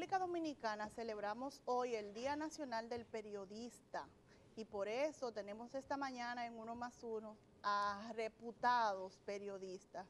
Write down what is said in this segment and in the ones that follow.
República Dominicana celebramos hoy el Día Nacional del Periodista y por eso tenemos esta mañana en Uno más Uno a reputados periodistas.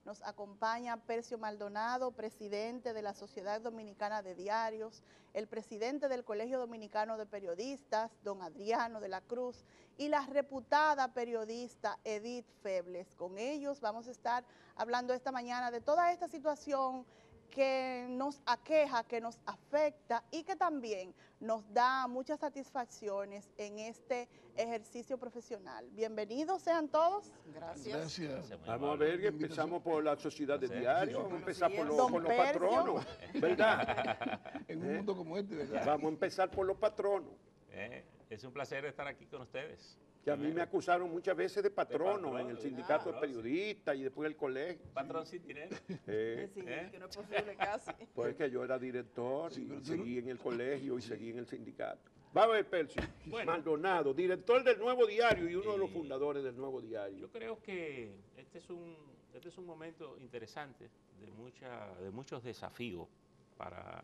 Nos acompaña Percio Maldonado, presidente de la Sociedad Dominicana de Diarios, el presidente del Colegio Dominicano de Periodistas, don Adriano de la Cruz, y la reputada periodista Edith Febles. Con ellos vamos a estar hablando esta mañana de toda esta situación que nos aqueja, que nos afecta y que también nos da muchas satisfacciones en este ejercicio profesional. Bienvenidos sean todos. Gracias. Vamos a ver, que empezamos por la sociedad de diario, vamos a empezar por Don los Percio. patronos, ¿verdad? En un mundo como este, ¿verdad? Vamos a empezar por los patronos, Es un placer estar aquí con ustedes. que a mí me acusaron muchas veces de patrono patrón, en el sindicato de patrón, periodistas y después el colegio. Patrón sin dinero. Sí, que no es posible casi. Pues que yo era director y pero tú seguí en el colegio y seguí en el sindicato. Vamos a ver, Percio. Bueno. Maldonado, director del Nuevo Diario y uno de los Y- fundadores del Nuevo Diario. Yo creo que este es un momento interesante de muchos desafíos para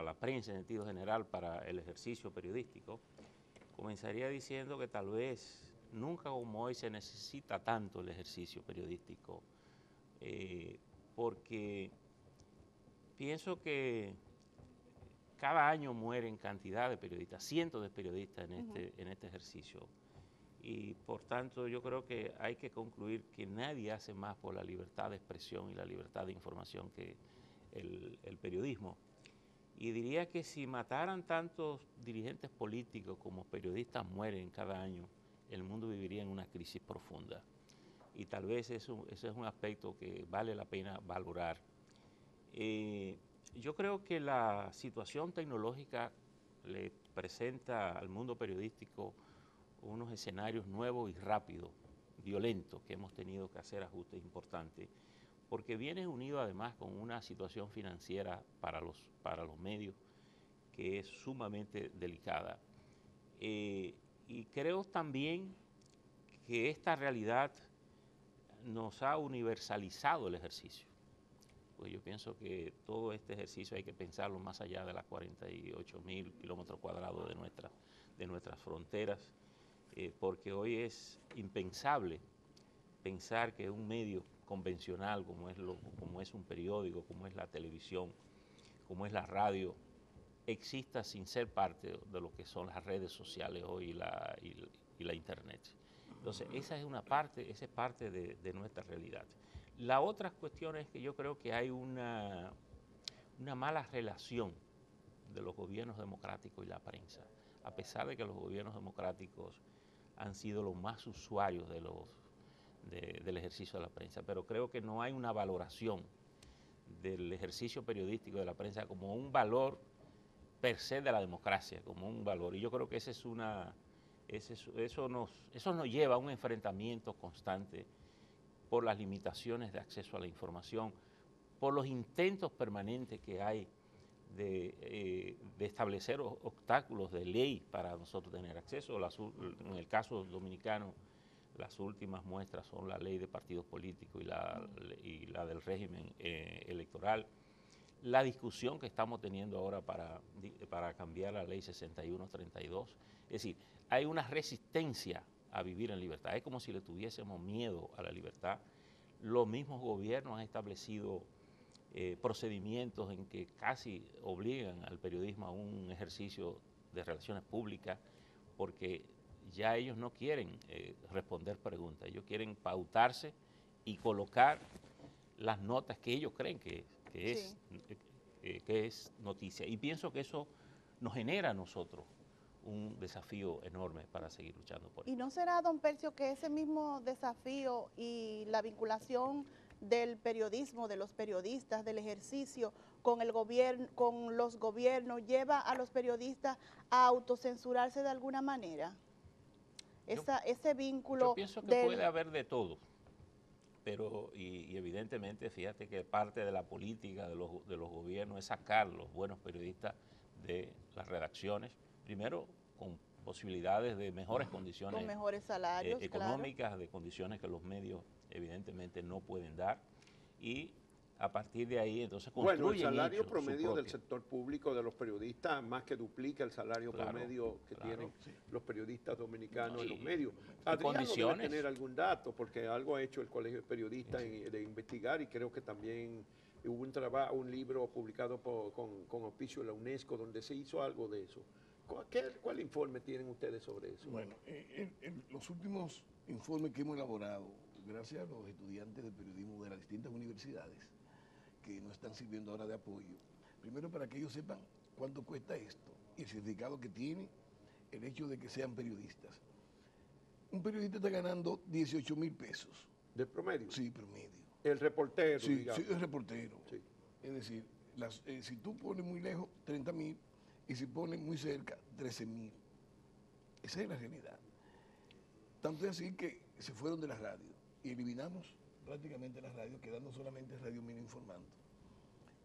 la prensa en sentido general, para el ejercicio periodístico. Comenzaría diciendo que tal vez nunca como hoy se necesita tanto el ejercicio periodístico, porque pienso que cada año mueren cantidad de periodistas, cientos de periodistas en este ejercicio. Y por tanto yo creo que hay que concluir que nadie hace más por la libertad de expresión y la libertad de información que el periodismo. Y diría que si mataran tantos dirigentes políticos como periodistas mueren cada año, el mundo viviría en una crisis profunda. Y tal vez ese es un aspecto que vale la pena valorar. Yo creo que la situación tecnológica le presenta al mundo periodístico unos escenarios nuevos y rápidos, violentos, que hemos tenido que hacer ajustes importantes, porque viene unido además con una situación financiera para los medios que es sumamente delicada. Y creo también que esta realidad nos ha universalizado el ejercicio. Pues yo pienso que todo este ejercicio hay que pensarlo más allá de las 48.000 kilómetros cuadrados de nuestras fronteras, porque hoy es impensable pensar que un medio convencional como es un periódico, como es la televisión, como es la radio, exista sin ser parte de lo que son las redes sociales hoy y la internet. Entonces, esa es parte de nuestra realidad. La otra cuestión es que yo creo que hay una mala relación de los gobiernos democráticos y la prensa, a pesar de que los gobiernos democráticos han sido los más usuarios del ejercicio de la prensa, pero creo que no hay una valoración del ejercicio periodístico de la prensa como un valor per se de la democracia, como un valor. Y yo creo que eso nos lleva a un enfrentamiento constante por las limitaciones de acceso a la información, por los intentos permanentes que hay de establecer obstáculos de ley para nosotros tener acceso. En el caso dominicano, las últimas muestras son la ley de partidos políticos y la del régimen electoral. La discusión que estamos teniendo ahora para cambiar la ley 6132. Es decir, hay una resistencia a vivir en libertad. Es como si le tuviésemos miedo a la libertad. Los mismos gobiernos han establecido procedimientos en que casi obligan al periodismo a un ejercicio de relaciones públicas, porque ya ellos no quieren responder preguntas, ellos quieren pautarse y colocar las notas que ellos creen que es noticia. Y pienso que eso nos genera a nosotros un desafío enorme para seguir luchando por eso. ¿Y no será, don Percio, que ese mismo desafío y la vinculación del periodismo, de los periodistas, del ejercicio con el gobierno, con los gobiernos, lleva a los periodistas a autocensurarse de alguna manera? Ese vínculo. Yo pienso que puede haber de todo, pero y evidentemente, fíjate que parte de la política de los gobiernos es sacar los buenos periodistas de las redacciones, primero con posibilidades de mejores condiciones, con mejores salarios, económicas, claro, de condiciones que los medios evidentemente no pueden dar, y a partir de ahí entonces Bueno, el construyen salario ellos su promedio del propio. sector público de los periodistas más que duplica el salario Claro, promedio que claro. tienen los periodistas dominicanos en los Sí. medios. ¿Qué Adrián no debe condiciones? tener algún dato, porque algo ha hecho el Colegio de Periodistas de investigar, y creo que también hubo un libro publicado con auspicio de la UNESCO donde se hizo algo de eso. ¿Cuál informe tienen ustedes sobre eso? Bueno, los últimos informes que hemos elaborado, gracias a los estudiantes de periodismo de las distintas universidades, que nos están sirviendo ahora de apoyo, primero para que ellos sepan cuánto cuesta esto y el significado que tiene el hecho de que sean periodistas. Un periodista está ganando 18.000 pesos. ¿De promedio? Sí, promedio. El reportero, Sí, digamos. sí, es reportero. Sí. Es decir, si tú pones muy lejos, 30.000, y si pones muy cerca, 13.000. Esa es la realidad. Tanto es así que se fueron de la radio y eliminamos prácticamente las radios, quedando solamente Radio Mina Informando,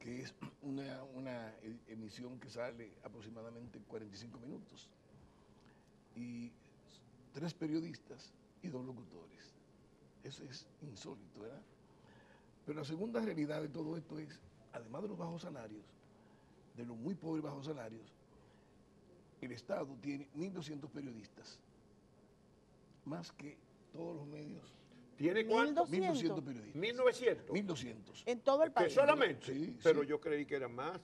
que es una emisión que sale aproximadamente 45 minutos. Y 3 periodistas y 2 locutores. Eso es insólito, ¿verdad? Pero la segunda realidad de todo esto es, además de los bajos salarios, de los muy pobres bajos salarios, el Estado tiene 1.200 periodistas, más que todos los medios. ¿Tiene cuánto? 1.200 periodistas. 1900. 1.200. En todo el Que país. solamente, Sí, pero sí. yo creí que eran más.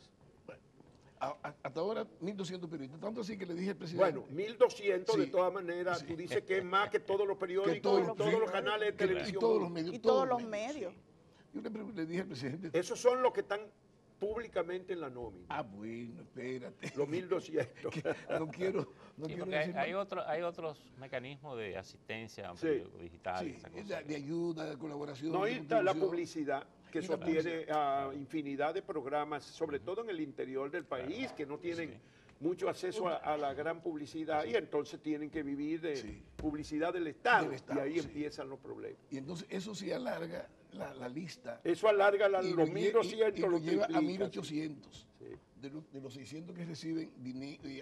Hasta ahora 1.200 periodistas, tanto así que le dije al presidente. Bueno, 1200 de Sí. todas maneras, tú dices que es más que todos los periódicos, Que todos y los- todos sí, los canales de que- televisión. y todos los medios. Y todos los medios. sí. Yo le dije al presidente, Esos son los que están públicamente en la nómina, bueno, espérate. los 1200. No quiero, no Sí, quiero porque decir hay, más. hay otros mecanismos de asistencia a un Sí. periódico digital. Sí, esa de, cosa. de ayuda, de colaboración. No, de y está la contribución. publicidad que Y la sostiene a infinidad de programas, sobre todo en el interior del país, que no tienen Sí. mucho acceso a la gran publicidad, y entonces tienen que vivir de Sí. publicidad del Estado, Del Estado, y ahí sí. empiezan los problemas. Y entonces eso sí alarga la lista. Eso alarga Y los lo lle- 1200, y lo lo lleva a triplica, 1.800. Sí, De los 600 que reciben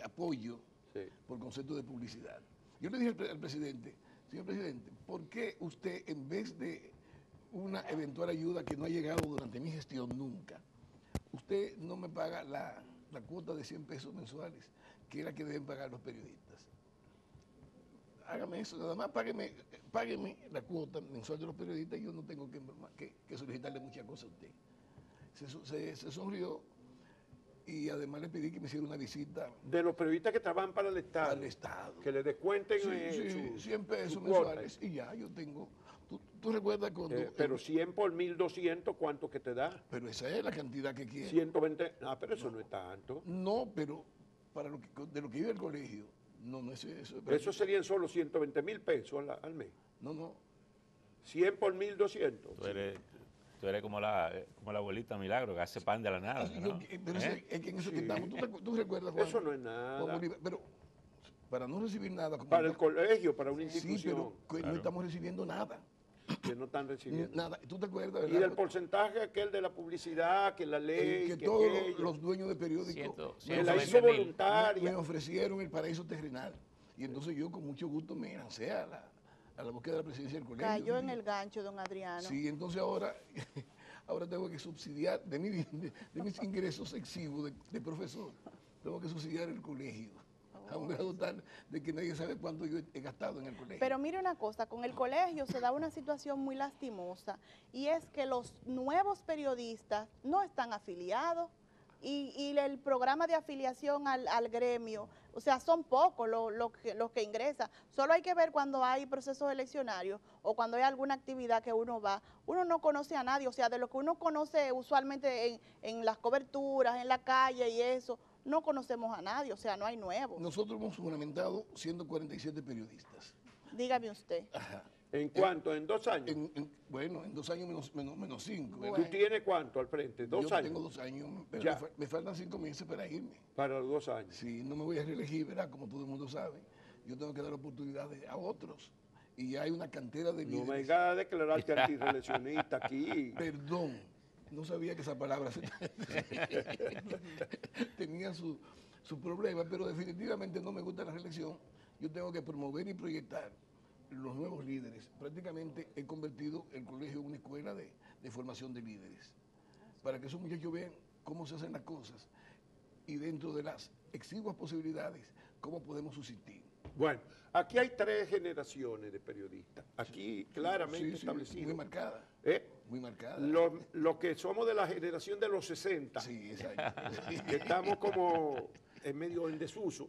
apoyo sí. por concepto de publicidad. Yo le dije al presidente, señor presidente, ¿por qué usted, en vez de una eventual ayuda que no ha llegado durante mi gestión nunca, usted no me paga la cuota de 100 pesos mensuales, que es la que deben pagar los periodistas? Hágame eso, nada más págueme la cuota mensual de los periodistas y yo no tengo que solicitarle muchas cosas a usted. Se sonrió y además le pedí que me hiciera una visita De los periodistas que trabajan para el Estado, al Estado. que le descuenten Sí, su 100 pesos su cuota. mensuales y ya yo tengo. ¿Tú recuerdas cuando? Pero 100 por 1200, ¿cuánto que te da? Pero esa es la cantidad que quiero. 120. Ah, pero eso no es tanto. No, pero para de lo que vive el colegio, no es eso. Eso serían solo 120.000 pesos al mes. No. 100 por 1200. Tú eres como la abuelita Milagro, que hace pan de la nada. ¿no? Pero ¿Eh? es que en eso Sí. que estamos. ¿Tú recuerdas, Juan? Eso no es Juan nada. Bolívar? Pero para no recibir nada. como Para el no- colegio, para una Sí, institución, pero que no estamos recibiendo nada. que no están recibiendo. Nada. ¿Tú te acuerdas? Y verdad? del porcentaje aquel de la publicidad, que la ley, que que todos aquello. los dueños de periódicos Ciento- Me la 120.000. hizo voluntaria. me ofrecieron el paraíso terrenal. Y entonces yo con mucho gusto me lancé a la búsqueda de la presidencia del colegio. Cayó en el gancho, don Adriano. Sí, entonces ahora tengo que subsidiar de mis ingresos exiguos de profesor, tengo que subsidiar el colegio. A un grado tal de que nadie sabe cuánto yo he gastado en el colegio. Pero mire una cosa, con el colegio se da una situación muy lastimosa y es que los nuevos periodistas no están afiliados y el programa de afiliación al gremio, o sea, son pocos los que ingresan. Solo hay que ver cuando hay procesos eleccionarios o cuando hay alguna actividad que uno va. Uno no conoce a nadie, o sea, de lo que uno conoce usualmente en las coberturas, en la calle y eso, no conocemos a nadie, o sea, no hay nuevos. Nosotros hemos fundamentado 147 periodistas. Dígame usted. Ajá. ¿En cuánto? ¿En 2 años? Bueno, en 2 años menos 5. ¿Tú tienes cuánto al frente? ¿2 Yo años? tengo 2 años, pero Ya. me faltan 5 meses para irme. Para los 2 años. Si no me voy a reelegir, ¿verdad? Como todo el mundo sabe, yo tengo que dar oportunidades a otros. Y ya hay una cantera de No líderes. me vengas a declararte antirreeleccionista aquí. Perdón, no sabía que esa palabra tenía su problema, pero definitivamente no me gusta la reelección. Yo tengo que promover y proyectar los nuevos líderes. Prácticamente he convertido el colegio en una escuela de formación de líderes. para que esos muchachos vean cómo se hacen las cosas y dentro de las exiguas posibilidades, cómo podemos subsistir. Bueno, aquí hay 3 generaciones de periodistas, aquí claramente Sí, establecidas. muy marcada. ¿Eh? Muy marcada. Los que somos de la generación de los 60, Sí, exacto. que estamos como en medio en desuso,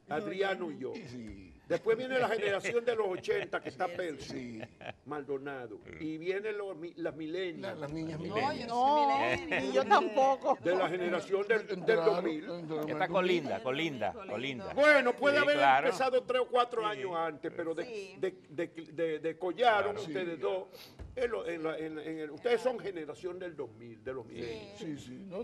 Adriano y yo. Sí, Después viene la generación de los 80, que está Percy, sí. Maldonado. Y vienen las milenias, Las niñas No, milenias. yo No, soy millennial. ni yo tampoco. de la generación del Claro, 2000. Está colinda. Bueno, puede Sí, haber claro. empezado 3 o 4 años antes, pero Sí. de collaron Claro. ustedes Sí. dos. Ustedes son generación del 2000, de los milenios. Sí, sí. No,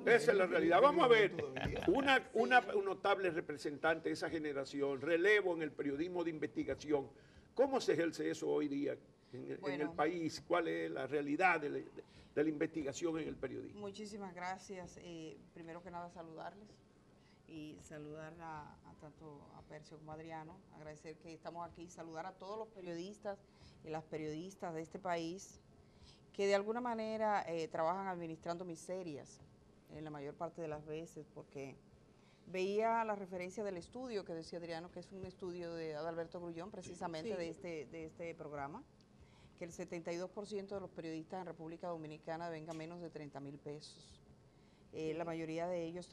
Esa es la realidad. Vamos a ver, Todavía. un notable representante de esa generación, relevo en el periodismo de investigación. ¿Cómo se ejerce eso hoy día en el Bueno. país? ¿Cuál es la realidad de la investigación en el periodismo? Muchísimas gracias. Primero que nada, saludarles y saludar a tanto a Percio como a Adriano. Agradecer que estamos aquí, saludar a todos los periodistas y las periodistas de este país que de alguna manera trabajan administrando miserias en la mayor parte de las veces, porque veía la referencia del estudio que decía Adriano, que es un estudio de Adalberto Grullón, precisamente Sí. de este programa, que el 72% de los periodistas en República Dominicana vengan menos de 30.000 pesos. La mayoría de ellos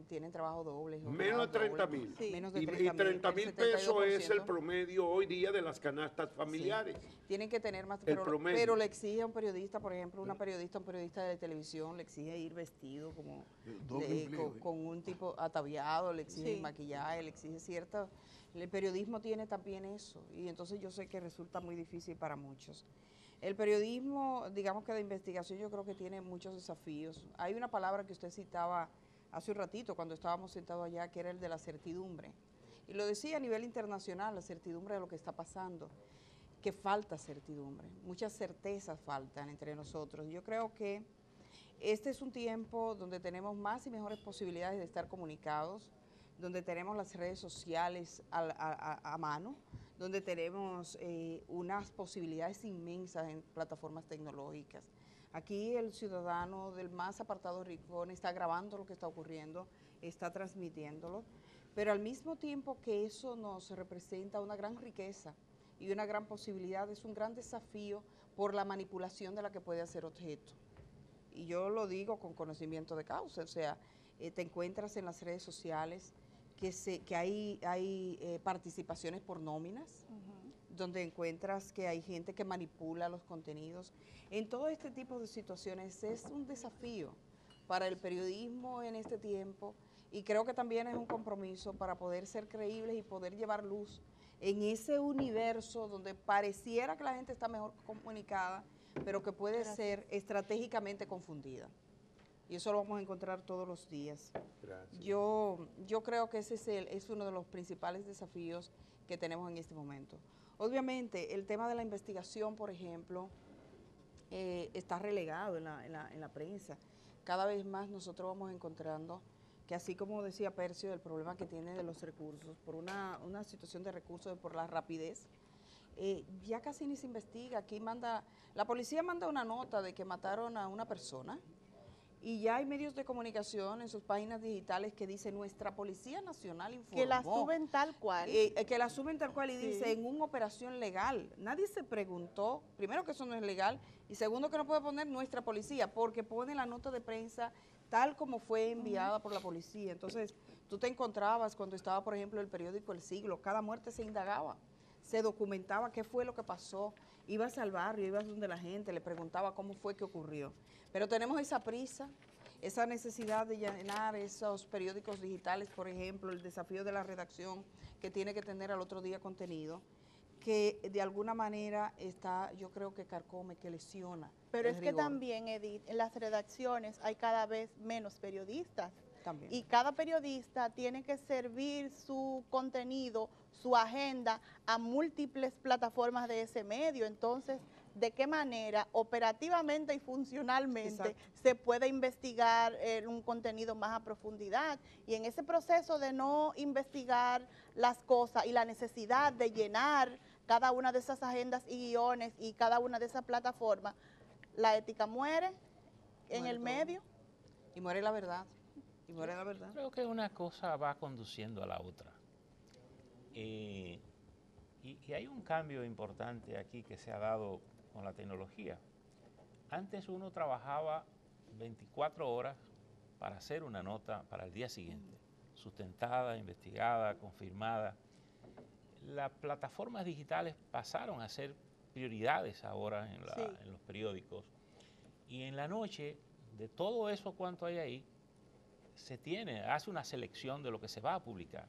tienen trabajo doble. Menos de 30.000. Sí. Menos de Y 30.000 pesos es el 72%. promedio hoy día de las canastas familiares. Tienen que tener más, El promedio. pero le exige a un periodista, por ejemplo, un periodista de televisión, le exige ir vestido como Doble empleo, con un tipo ataviado, le exige Sí. maquillaje, le exige cierta... El periodismo tiene también eso, y entonces yo sé que resulta muy difícil para muchos. El periodismo, digamos que de investigación, yo creo que tiene muchos desafíos. Hay una palabra que usted citaba hace un ratito, cuando estábamos sentados allá, que era el de la certidumbre. Y lo decía a nivel internacional, la certidumbre de lo que está pasando, que falta certidumbre, muchas certezas faltan entre nosotros. Yo creo que este es un tiempo donde tenemos más y mejores posibilidades de estar comunicados, donde tenemos las redes sociales a mano, donde tenemos unas posibilidades inmensas en plataformas tecnológicas. Aquí el ciudadano del más apartado rincón está grabando lo que está ocurriendo, está transmitiéndolo, pero al mismo tiempo que eso nos representa una gran riqueza y una gran posibilidad, es un gran desafío por la manipulación de la que puede hacer objeto. Y yo lo digo con conocimiento de causa, o sea, te encuentras en las redes sociales que hay participaciones por nóminas, donde encuentras que hay gente que manipula los contenidos. En todo este tipo de situaciones es un desafío para el periodismo en este tiempo, y creo que también es un compromiso para poder ser creíbles y poder llevar luz en ese universo donde pareciera que la gente está mejor comunicada, pero que puede ser estratégicamente confundida. Y eso lo vamos a encontrar todos los días. Gracias. Yo creo que ese es uno de los principales desafíos que tenemos en este momento. Obviamente, el tema de la investigación, por ejemplo, está relegado en la prensa. Cada vez más nosotros vamos encontrando que, así como decía Percio, el problema que tiene de los recursos, por una situación de recursos, por la rapidez, ya casi ni se investiga. Aquí la policía manda una nota de que mataron a una persona, y ya hay medios de comunicación en sus páginas digitales que dicen: nuestra Policía Nacional informó. Que la suben tal cual. Que la suben tal cual y Sí. dice en una operación legal. Nadie se preguntó, primero, que eso no es legal, y segundo, que no puede poner nuestra policía, porque pone la nota de prensa tal como fue enviada por la policía. Entonces, tú te encontrabas cuando estaba, por ejemplo, el periódico El Siglo, cada muerte se indagaba, se documentaba qué fue lo que pasó, ibas al barrio, ibas donde la gente, le preguntaba cómo fue que ocurrió. Pero tenemos esa prisa, esa necesidad de llenar esos periódicos digitales, por ejemplo, el desafío de la redacción, que tiene que tener al otro día contenido, que de alguna manera está, yo creo que carcome, que lesiona. Pero el es que rigor. también, Edith, en las redacciones hay cada vez menos periodistas. También. Y cada periodista tiene que servir su contenido, su agenda a múltiples plataformas de ese medio. Entonces, ¿de qué manera operativamente y funcionalmente Exacto. se puede investigar un contenido más a profundidad? Y en ese proceso de no investigar las cosas y la necesidad de llenar cada una de esas agendas y guiones y cada una de esas plataformas, la ética muere en Muere el todo. medio. Y muere la verdad. Y muere la verdad. Creo que una cosa va conduciendo a la otra. Y hay un cambio importante aquí que se ha dado con la tecnología. Antes uno trabajaba 24 horas para hacer una nota para el día siguiente, sustentada, investigada, confirmada. Las plataformas digitales pasaron a ser prioridades ahora Sí. en los periódicos. Y en la noche, de todo eso cuanto hay ahí, hace una selección de lo que se va a publicar.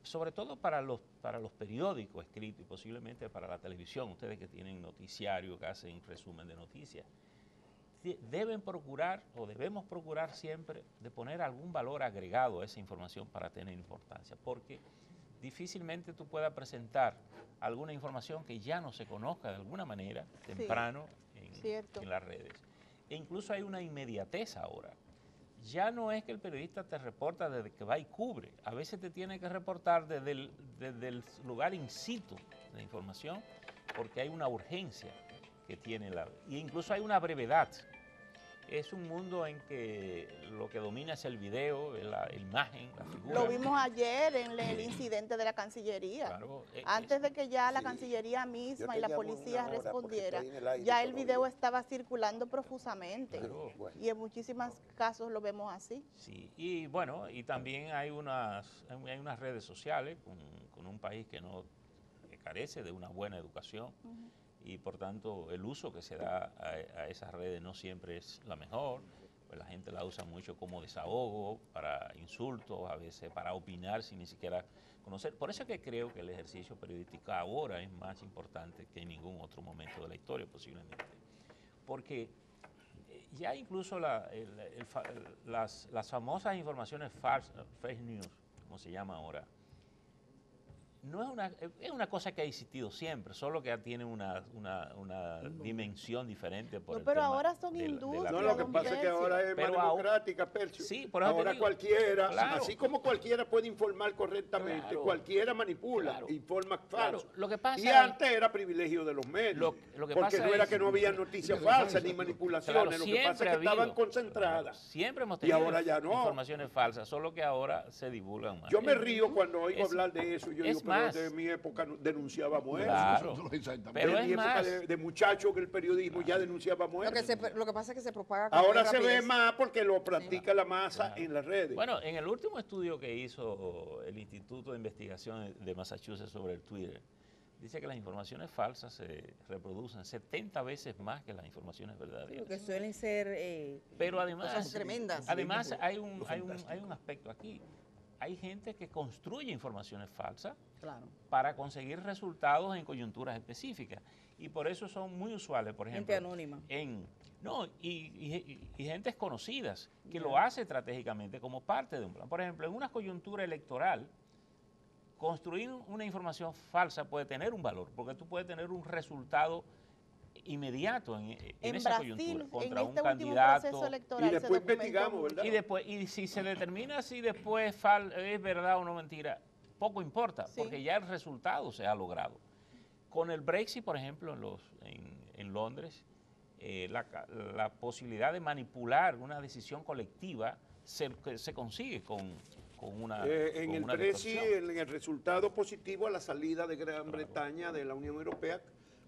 Sobre todo para los periódicos escritos y posiblemente para la televisión, ustedes que tienen noticiario, que hacen resumen de noticias, deben procurar o debemos procurar siempre de poner algún valor agregado a esa información para tener importancia, porque difícilmente tú puedas presentar alguna información que ya no se conozca de alguna manera temprano Cierto. en las redes. E incluso hay una inmediatez ahora. Ya no es que el periodista te reporta desde que va y cubre, a veces te tiene que reportar desde el lugar in situ de información, porque hay una urgencia que tiene y incluso hay una brevedad. Es un mundo en que lo que domina es el video, la imagen, la figura. Lo vimos ayer en el incidente de la Cancillería. Claro, Antes de que ya la Sí. Cancillería misma Yo y te la llamo en policía una hora porque respondiera, estoy en el aire ya el todavía. video estaba circulando profusamente. Claro. Bueno. Y en muchísimos casos lo vemos así. Sí, y bueno, y también hay unas redes sociales con un país que carece de una buena educación y por tanto el uso que se da a esas redes no siempre es la mejor. Pues la gente la usa mucho como desahogo, para insultos, a veces para opinar sin ni siquiera conocer. Por eso es que creo que el ejercicio periodístico ahora es más importante que en ningún otro momento de la historia posiblemente. Porque ya incluso las famosas informaciones falsas, fake news, como se llama ahora, es una cosa que ha existido siempre, solo que tiene una dimensión diferente por No, el pero tema ahora son de la industrias, No, lo que don pasa es que Percio. ahora es más Pero democrática, Percio. Sí, por eso te ahora digo. cualquiera, Claro. así como cualquiera puede informar correctamente, Claro. cualquiera manipula, Claro. informa Claro. falso. Lo que pasa y es- antes era privilegio de los medios, Lo que porque pasa no era es- que no había noticias falsas ni manipulaciones, lo que pasa es que estaban concentradas. Siempre hemos Y tenido ahora ya no. informaciones falsas, solo que ahora se divulgan más. Yo me río cuando oigo Es- hablar de eso. Yo es digo, pero más. de mi época denunciaba muertos. Claro. Nosotros exactamente. Pero de es mi época más. de muchacho que el periodismo ya denunciaba muertos. Lo que pasa es que se propaga con Ahora mayor se ve rapidez. más porque lo practica la masa en las redes. Bueno, en el último estudio que hizo el Instituto de Investigación de Massachusetts sobre el Twitter, dice que las informaciones falsas se reproducen 70 veces más que las informaciones verdaderas. Que suelen ser Pero además, cosas tremendas. además hay un aspecto aquí. Hay gente que construye informaciones falsas Claro. para conseguir resultados en coyunturas específicas. Y por eso son muy usuales, por ejemplo. Gente anónima. Y gentes conocidas que lo hace estratégicamente como parte de un plan. Por ejemplo, en una coyuntura electoral, construir una información falsa puede tener un valor, porque tú puedes tener un resultado inmediato en En esa Brasil, coyuntura en contra un este último candidato. proceso Y electoral, se después documentó investigamos, mucho. ¿verdad? Y si se determina si después es verdad o no mentira, poco importa, Sí. porque ya el resultado se ha logrado. Con el Brexit, por ejemplo, en Londres, la posibilidad de manipular una decisión colectiva se consigue con una En con el una Brexit, distorsión. en el resultado positivo a la salida de Gran Bretaña de la Unión Europea,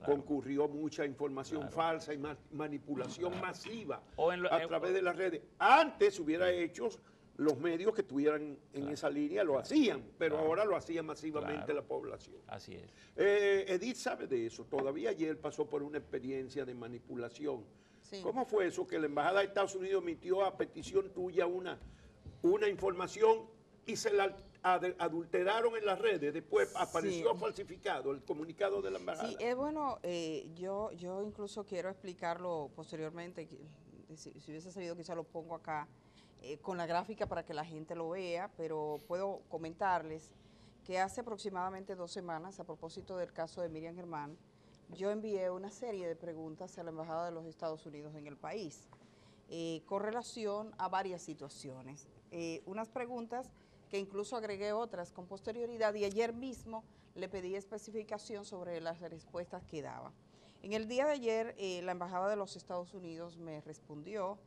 concurrió mucha información falsa y manipulación masiva O en lo- a través de las redes. Antes hubiera hecho, los medios que estuvieran en esa línea lo hacían, pero ahora lo hacía masivamente Claro. la población. Así es. Edith sabe de eso. Todavía ayer pasó por una experiencia de manipulación. Sí. ¿Cómo fue eso? Que la Embajada de Estados Unidos emitió a petición tuya una información y se la adulteraron en las redes. Después apareció falsificado el comunicado de la Embajada. Sí, es bueno, yo incluso quiero explicarlo posteriormente, si hubiese sabido quizá lo pongo acá con la gráfica para que la gente lo vea, pero puedo comentarles que hace aproximadamente 2 semanas, a propósito del caso de Miriam Germán, yo envié una serie de preguntas a la Embajada de los Estados Unidos en el país, con relación a varias situaciones. Unas preguntas que incluso agregué otras con posterioridad y ayer mismo le pedí especificación sobre las respuestas que daba. En el día de ayer, la Embajada de los Estados Unidos me respondió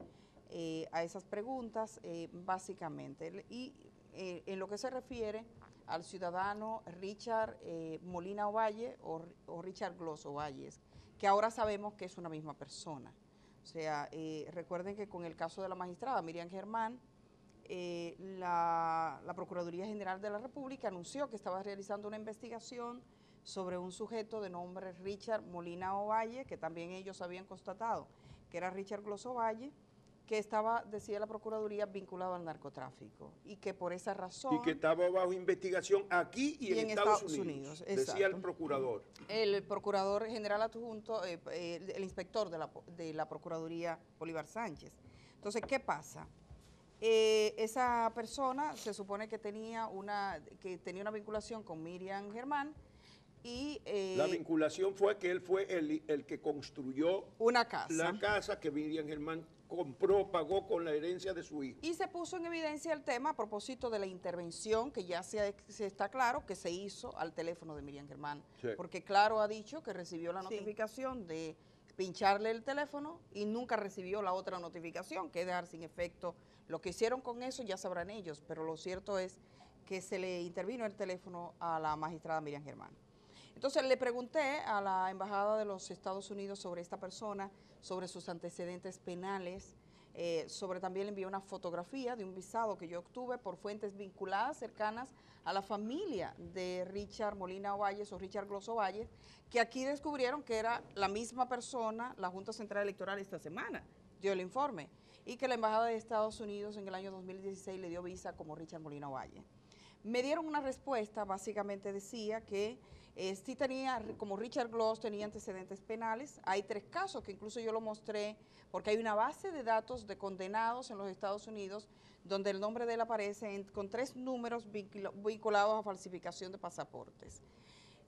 a esas preguntas, básicamente. Y en lo que se refiere al ciudadano Richard Molina Ovalle o Richard Gloss Ovalle, que ahora sabemos que es una misma persona. O sea, recuerden que con el caso de la magistrada Miriam Germán, la Procuraduría General de la República anunció que estaba realizando una investigación sobre un sujeto de nombre Richard Molina Ovalle, que también ellos habían constatado que era Richard Gloss Ovalle, que estaba, decía la Procuraduría, vinculado al narcotráfico y que por esa razón... Y que estaba bajo investigación aquí y en Estados Unidos, decía el procurador. El procurador general adjunto, el inspector de la Procuraduría, Bolívar Sánchez. Entonces, ¿qué pasa? Esa persona se supone que tenía una vinculación con Miriam Germán y... la vinculación fue que él fue el que construyó una casa. La casa que Miriam Germán compró, pagó con la herencia de su hijo. Y se puso en evidencia el tema a propósito de la intervención que ya se está claro que se hizo al teléfono de Miriam Germán. Sí. Porque Claro ha dicho que recibió la notificación de pincharle el teléfono y nunca recibió la otra notificación, que es dejar sin efecto. Lo que hicieron con eso ya sabrán ellos, pero lo cierto es que se le intervino el teléfono a la magistrada Miriam Germán. Entonces le pregunté a la Embajada de los Estados Unidos sobre esta persona, sobre sus antecedentes penales, también le envié una fotografía de un visado que yo obtuve por fuentes vinculadas cercanas a la familia de Richard Molina Ovalle o Richard Gloss Ovalle, que aquí descubrieron que era la misma persona, la Junta Central Electoral esta semana dio el informe, y que la Embajada de Estados Unidos en el año 2016 le dio visa como Richard Molina Ovalle. Me dieron una respuesta, básicamente decía que sí tenía, como Richard Gloss tenía antecedentes penales. Hay 3 casos que incluso yo lo mostré, porque hay una base de datos de condenados en los Estados Unidos donde el nombre de él aparece con 3 números vinculados a falsificación de pasaportes.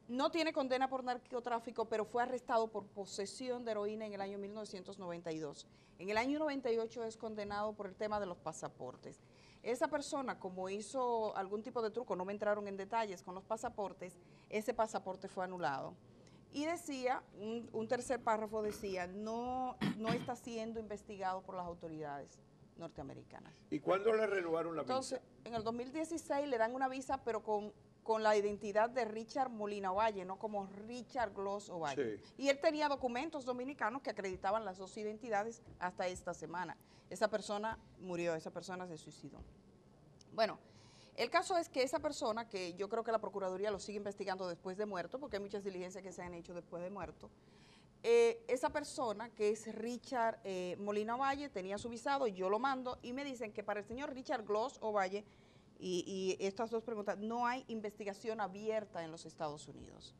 No tiene condena por narcotráfico, pero fue arrestado por posesión de heroína en el año 1992. En el año 98 es condenado por el tema de los pasaportes. Esa persona, como hizo algún tipo de truco, no me entraron en detalles con los pasaportes, ese pasaporte fue anulado. Y decía, un tercer párrafo decía, no está siendo investigado por las autoridades norteamericanas. ¿Y cuándo le renovaron la visa? Entonces, en el 2016 le dan una visa, pero con la identidad de Richard Molina Ovalle, no como Richard Gloss Ovalle. Sí. Y él tenía documentos dominicanos que acreditaban las 2 identidades hasta esta semana. Esa persona murió, esa persona se suicidó. Bueno, el caso es que esa persona, que yo creo que la Procuraduría lo sigue investigando después de muerto, porque hay muchas diligencias que se han hecho después de muerto, esa persona, que es Richard Molina Ovalle, tenía su visado, yo lo mando, y me dicen que para el señor Richard Gloss Ovalle, y estas 2 preguntas, no hay investigación abierta en los Estados Unidos.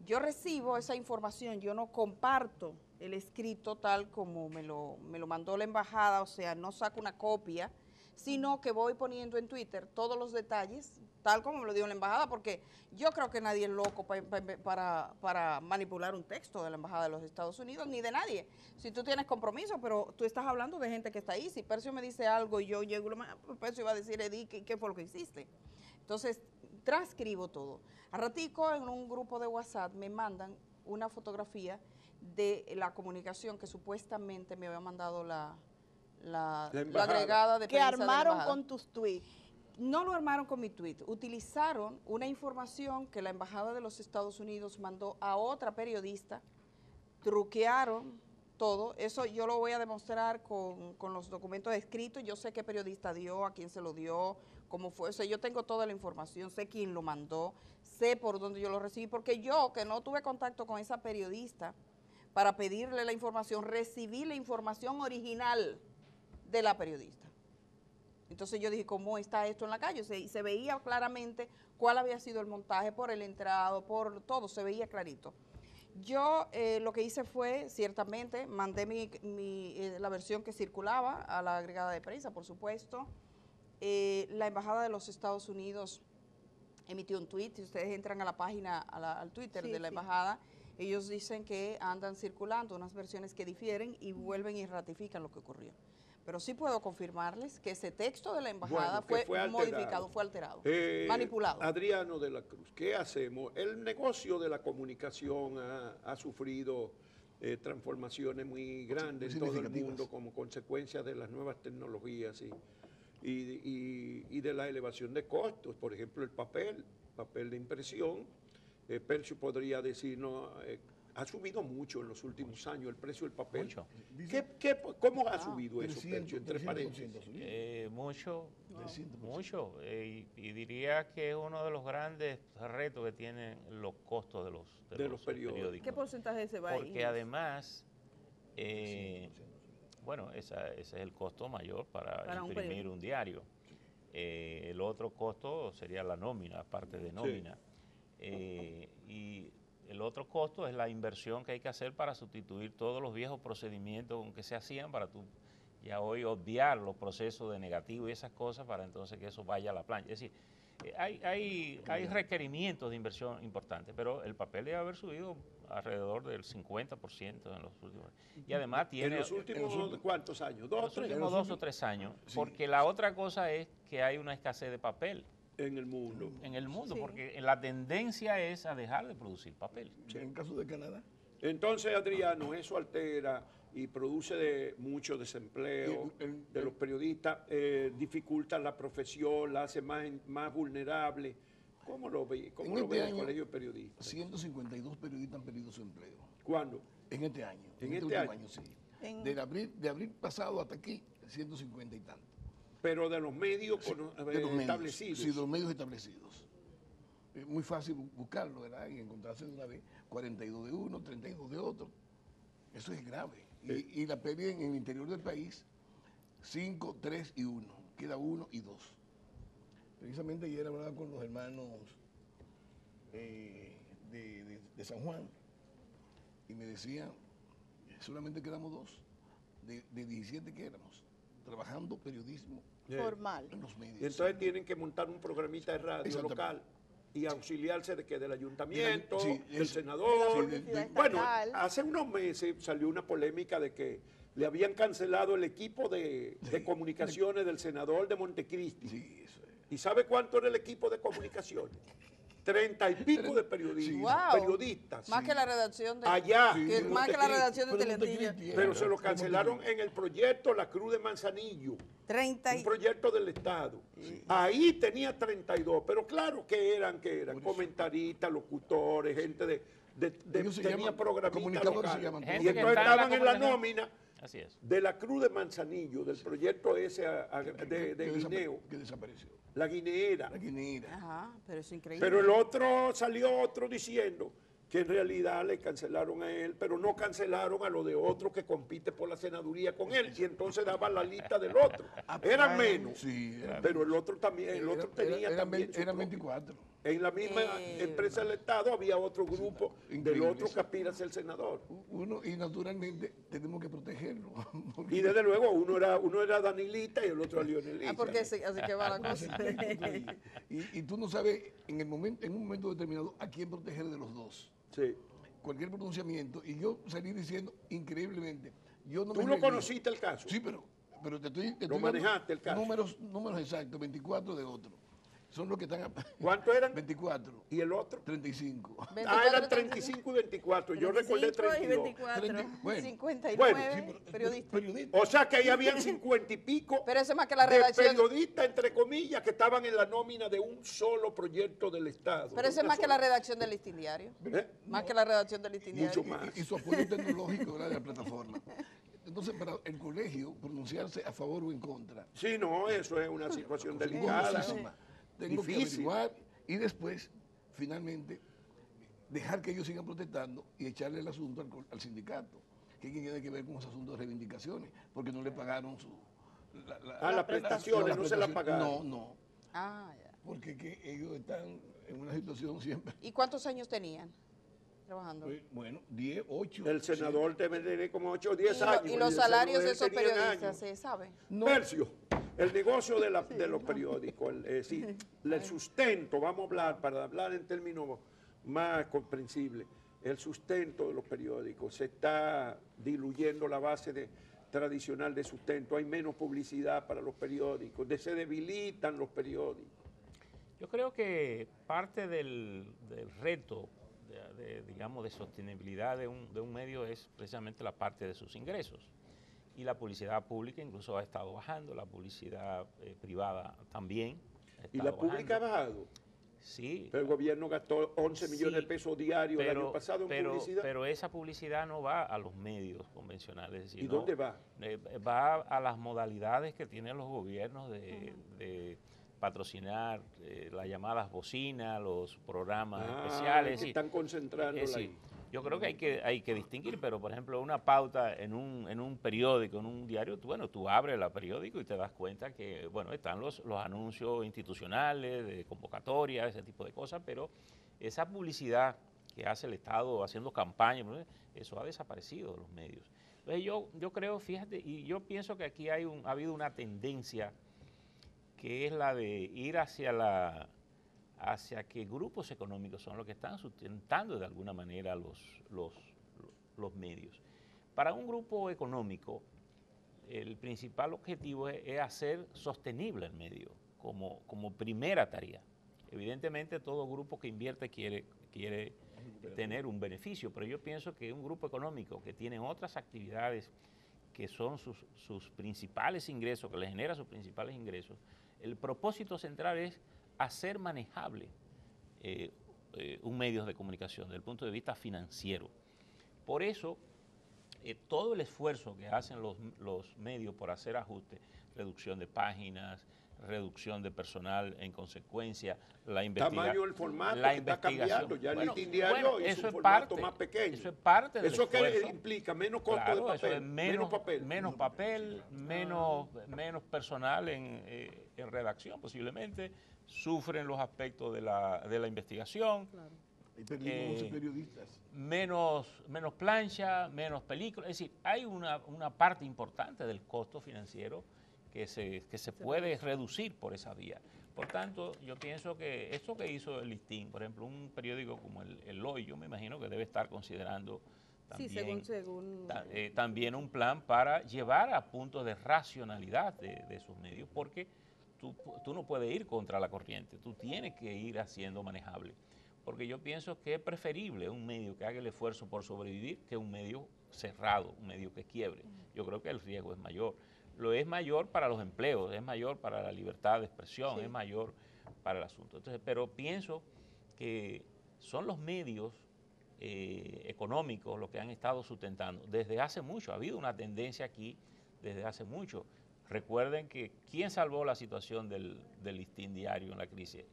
Yo recibo esa información, yo no comparto el escrito tal como me lo mandó la embajada, o sea, no saco una copia, sino que voy poniendo en Twitter todos los detalles, tal como me lo dio la embajada, porque yo creo que nadie es loco para manipular un texto de la embajada de los Estados Unidos, ni de nadie. Si tú tienes compromiso, pero tú estás hablando de gente que está ahí. Si Percio me dice algo y yo llego, pues Percio va a decir, Edith, ¿qué fue lo que hiciste? Entonces, transcribo todo. A ratico, en un grupo de WhatsApp, me mandan una fotografía de la comunicación que supuestamente me había mandado la agregada de prensa que armaron con tus tweets. No lo armaron con mi tweet, utilizaron una información que la Embajada de los Estados Unidos mandó a otra periodista, truquearon todo, eso yo lo voy a demostrar con los documentos escritos, yo sé qué periodista dio, a quién se lo dio, cómo fue, o sea, yo tengo toda la información, sé quién lo mandó, sé por dónde yo lo recibí, porque yo, que no tuve contacto con esa periodista para pedirle la información, recibí la información original de la periodista. Entonces yo dije, ¿cómo está esto en la calle? Y se veía claramente cuál había sido el montaje por el entrado, por todo, se veía clarito. Yo lo que hice fue, ciertamente, mandé la versión que circulaba a la agregada de prensa, por supuesto. La Embajada de los Estados Unidos emitió un tweet, si ustedes entran a la página, al Twitter de la Embajada, ellos dicen que andan circulando unas versiones que difieren y vuelven y ratifican lo que ocurrió. Pero sí puedo confirmarles que ese texto de la embajada Bueno, que fue alterado. modificado, fue alterado, Eh, manipulado. Adriano de la Cruz, ¿qué hacemos? El negocio de la comunicación ha sufrido transformaciones muy grandes en todo el significativas. mundo como consecuencia de las nuevas tecnologías y de la elevación de costos. Por ejemplo, el papel de impresión. Percio podría decirnos, ha subido mucho en los últimos años el precio del papel. Mucho. ¿Cómo ha subido eso, Percio, entre 300% paréntesis? ha subido. Mucho, 300%. mucho. Y diría que es uno de los grandes retos que tienen los costos de los periódicos. ¿Qué porcentaje se va ahí? Porque además, bueno, ese es el costo mayor para un imprimir periódico. un diario. El otro costo sería la nómina, aparte de nómina. Y el otro costo es la inversión que hay que hacer para sustituir todos los viejos procedimientos con que se hacían para tú ya hoy obviar los procesos de negativo y esas cosas para entonces que eso vaya a la plancha. Es decir, hay requerimientos de inversión importantes, pero el papel debe haber subido alrededor del 50% en los últimos años. Y además tiene... ¿En los últimos cuántos años? ¿2 o los 3? últimos 2 o 3 años, porque la otra cosa es que hay una escasez de papel En el mundo. en el mundo, Sí. porque la tendencia es a dejar de producir papel. En el caso de Canadá, Entonces, Adriano, eso altera y produce mucho desempleo de los periodistas, dificulta la profesión, la hace más vulnerable. ¿Cómo lo ve? ¿Cómo En lo este ve el año, Colegio de Periodistas? 152 periodistas han perdido su empleo. ¿Cuándo? En este año. ¿En este este último año? sí. En- De abril pasado hasta aquí, 150 y tantos. Pero de los medios De los medios, establecidos. Sí, de los medios establecidos. Es muy fácil buscarlo, ¿verdad? Y encontrarse de una vez 42 de uno, 32 de otro. Eso es grave. Y la pérdida en el interior del país, 5, 3 y 1. Queda 1 y 2. Precisamente ayer hablaba con los hermanos de San Juan y me decían, solamente quedamos 2 de 17 que éramos, trabajando periodismo formal. en los medios. Y entonces tienen que montar un programita de radio Exactamente. local y auxiliarse de que del ayuntamiento, Sí, del eso. senador. Sí, Bueno, estatal. hace unos meses salió una polémica de que le habían cancelado el equipo de comunicaciones del senador de Montecristi. Sí, eso es. ¿Y sabe cuánto era el equipo de comunicaciones? 30 y pico de periodistas. Wow. Periodistas. Más que la redacción de... Allá. que Sí, más que la redacción de Pero Teletilla. Montecristi, Pero se lo cancelaron en el proyecto La Cruz de Manzanillo. 30 Un y... proyecto del Estado. Ahí tenía 32, pero claro que eran comentaristas, locutores, gente Ellos se tenía llaman- programitas comunicadores se locales. llaman. Y Gente que entonces está en la estaban en la comunicación. nómina Así es. de La Cruz de Manzanillo, del proyecto ese de Guineo, que desapareció. la guineera. La guineera. Ajá, pero es increíble. Pero el otro salió otro diciendo que en realidad le cancelaron a él, pero no cancelaron a lo de otro que compite por la senaduría con él. Y entonces daban la lista del otro. Eran menos. Sí, Pero el otro también, el otro tenía eran también su eran propio. 24. En la misma empresa del Estado había otro grupo del increíble otro eso. que aspira a ser senador. Y naturalmente tenemos que protegerlo. porque- Y desde luego uno era Danilita y el otro era Lionelita. Ah, porque así que va la cosa. y tú no sabes en un momento determinado a quién proteger de los dos. Sí. Cualquier pronunciamiento. Y yo salí diciendo increíblemente, yo no ¿Tú me no relijo. conociste el caso? Sí, pero te estoy dando manejaste el caso. Números exactos, 24 de otro. Son los que están... ¿Cuánto eran? 24, ¿Y el otro? 35. 24, Eran 35 y 24. Yo recordé 35 y 32. 24. Bueno, 59 Bueno, sí, periodistas. periodistas. O sea que ahí habían 50 y pico Pero eso es más que la de redacción. periodistas, entre comillas, que estaban en la nómina de un solo proyecto del Estado. Pero eso es más que la redacción del listín diario. ¿Eh? Más que la redacción del listín diario. Mucho más. Y su apoyo tecnológico, ¿verdad?, de la plataforma. Entonces, para el colegio pronunciarse a favor o en contra, Sí, no, eso es una situación delicada. costosísima. Tengo que Difícil. averiguar y después, finalmente, dejar que ellos sigan protestando y echarle el asunto al sindicato, que tiene que ver con ese asunto de reivindicaciones, porque no le pagaron su... Las prestaciones no se las pagaron. No, Ah, ya. porque que ellos están en una situación siempre... ¿Y cuántos años tenían trabajando? Bueno, 10, 8. El senador debe tener como 8 o 10 Y, años. y los el salarios senador de esos tenía periodistas, años. ¿se sabe? Tercio, el negocio de los periódicos, el sustento, vamos a hablar, para hablar en términos más comprensibles, el sustento de los periódicos, se está diluyendo la base de tradicional de sustento, hay menos publicidad para los periódicos, se debilitan los periódicos. Yo creo que parte del reto, digamos, de sostenibilidad de un medio es precisamente la parte de sus ingresos. Y la publicidad pública incluso ha estado bajando, la publicidad privada también ha ¿Y estado la pública bajando. ha bajado? Sí. Pero el gobierno gastó 11 millones de pesos diarios el año pasado en publicidad. Pero esa publicidad no va a los medios convencionales. ¿Y dónde va? Va a las modalidades que tienen los gobiernos de patrocinar las llamadas bocinas, los programas especiales. Que están concentrándola ahí. Yo creo que hay que distinguir, pero por ejemplo una pauta en un periódico, en un diario, tú abres el periódico y te das cuenta que, bueno, están los anuncios institucionales, de convocatoria, ese tipo de cosas, pero esa publicidad que hace el Estado haciendo campaña, eso ha desaparecido de los medios. Entonces yo creo, fíjate, y yo pienso que aquí ha habido una tendencia que es la de ir hacia que grupos económicos son los que están sustentando de alguna manera los medios. Para un grupo económico, el principal objetivo es hacer sostenible el medio como primera tarea. Evidentemente, todo grupo que invierte quiere tener un beneficio, pero yo pienso que un grupo económico que tiene otras actividades que son sus principales ingresos, que le genera sus principales ingresos, el propósito central es hacer manejable un medio de comunicación desde el punto de vista financiero. Por eso, todo el esfuerzo que hacen los medios por hacer ajustes, reducción de páginas, reducción de personal en consecuencia, la investigación. Tamaño del formato que está cambiando, ya el listín diario es un formato más pequeño. Eso es parte del esfuerzo. ¿Eso que implica? Menos costo de papel, eso es menos papel. menos personal en redacción posiblemente, sufren los aspectos de la investigación. Claro. Y perdimos 11 periodistas. Menos plancha, menos películas. Es decir, hay una parte importante del costo financiero que se puede reducir por esa vía. Por tanto, yo pienso que esto que hizo el Listín, por ejemplo, un periódico como el Hoy, yo me imagino que debe estar considerando también, también un plan para llevar a puntos de racionalidad de sus medios, porque tú no puedes ir contra la corriente, tú tienes que ir haciendo manejable. Porque yo pienso que es preferible un medio que haga el esfuerzo por sobrevivir que un medio cerrado, un medio que quiebre. Yo creo que el riesgo es mayor. Lo es mayor para los empleos, es mayor para la libertad de expresión, es mayor para el asunto. Entonces, pero pienso que son los medios económicos los que han estado sustentando. Desde hace mucho, ha habido una tendencia aquí desde hace mucho. Recuerden que ¿quién salvó la situación del listín diario en la crisis?